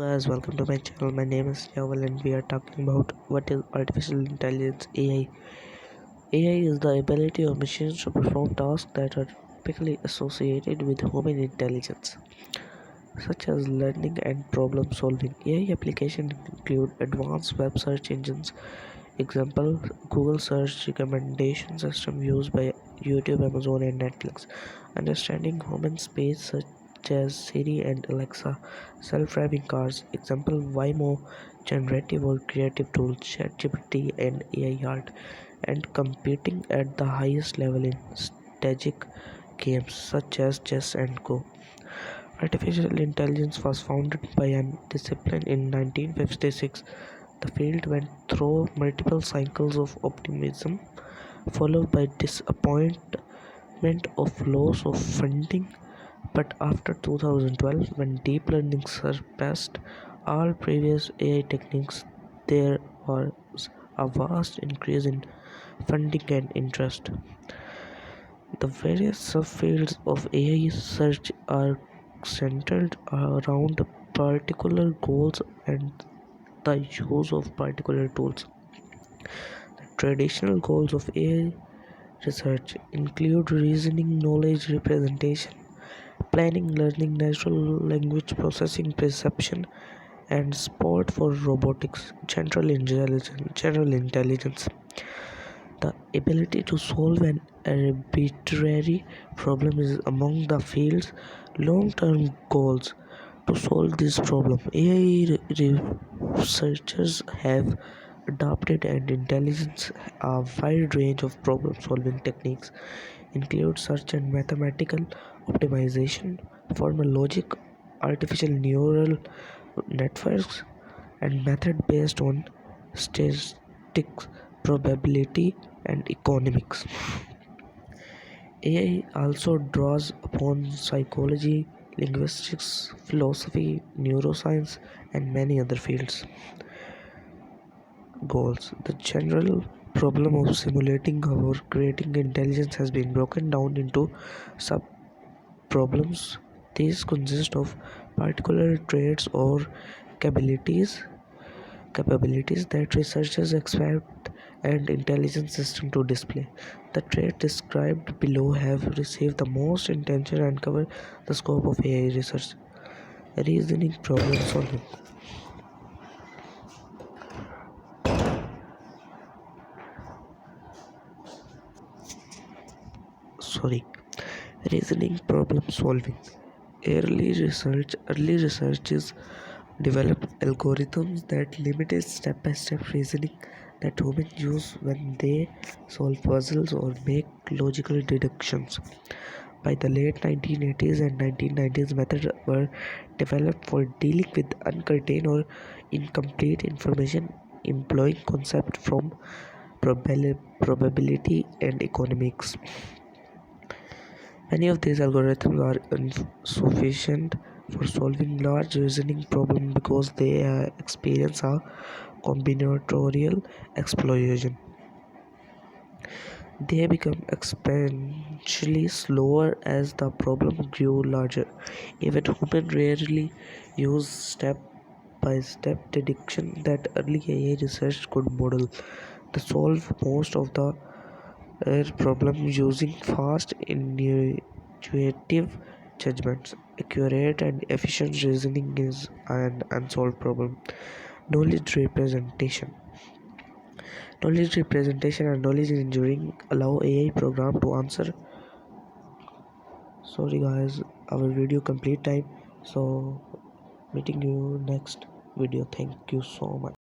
Guys, welcome to my channel. My name is Yaval and we are talking about what is artificial intelligence. AI is the ability of machines to perform tasks that are typically associated with human intelligence, such as learning and problem solving. AI applications include advanced web search engines, example Google search recommendation system used by YouTube, Amazon and Netflix, understanding human speech such as Siri and Alexa, self-driving cars, example Waymo, generative or creative tools, ChatGPT and AI art, and computing at the highest level in strategic games such as chess and Go. Artificial intelligence was founded by a discipline in 1956. The field went through multiple cycles of optimism, followed by disappointment of loss of funding. But after 2012, when deep learning surpassed all previous AI techniques, there was a vast increase in funding and interest. The various subfields of AI research are centered around particular goals and the use of particular tools. The traditional goals of AI research include reasoning, knowledge representation, planning, learning, natural language processing, perception, and support for robotics. General intelligence. The ability to solve an arbitrary problem is among the field's long-term goals. To solve this problem, AI researchers have adopted and intelligence a wide range of problem-solving techniques, include search and mathematical optimization, formal logic, artificial neural networks, and method based on statistics, probability, and economics. AI also draws upon psychology, linguistics, philosophy, neuroscience, and many other fields. Goals. The general problem of simulating or creating intelligence has been broken down into sub problems. These consist of particular traits or capabilities capabilities that researchers expect an intelligence system to display. The traits described below have received the most attention and cover the scope of AI research. Reasoning problem solving. Sorry. Reasoning problem solving. Early researchers developed algorithms that limited step-by-step reasoning that humans use when they solve puzzles or make logical deductions. By the late 1980s and 1990s, methods were developed for dealing with uncertain or incomplete information, employing concepts from probability and economics. Many of these algorithms are insufficient for solving large reasoning problems because they experience a combinatorial explosion. They become exponentially slower as the problem grew larger. Even humans rarely use step-by-step deduction that early AI research could model. They solve most of the problem using fast, intuitive judgments. Accurate and efficient reasoning is an unsolved problem. Knowledge representation. Knowledge representation and knowledge engineering allow AI program to answer. Sorry guys, our video complete time. So meeting you next video. Thank you so much.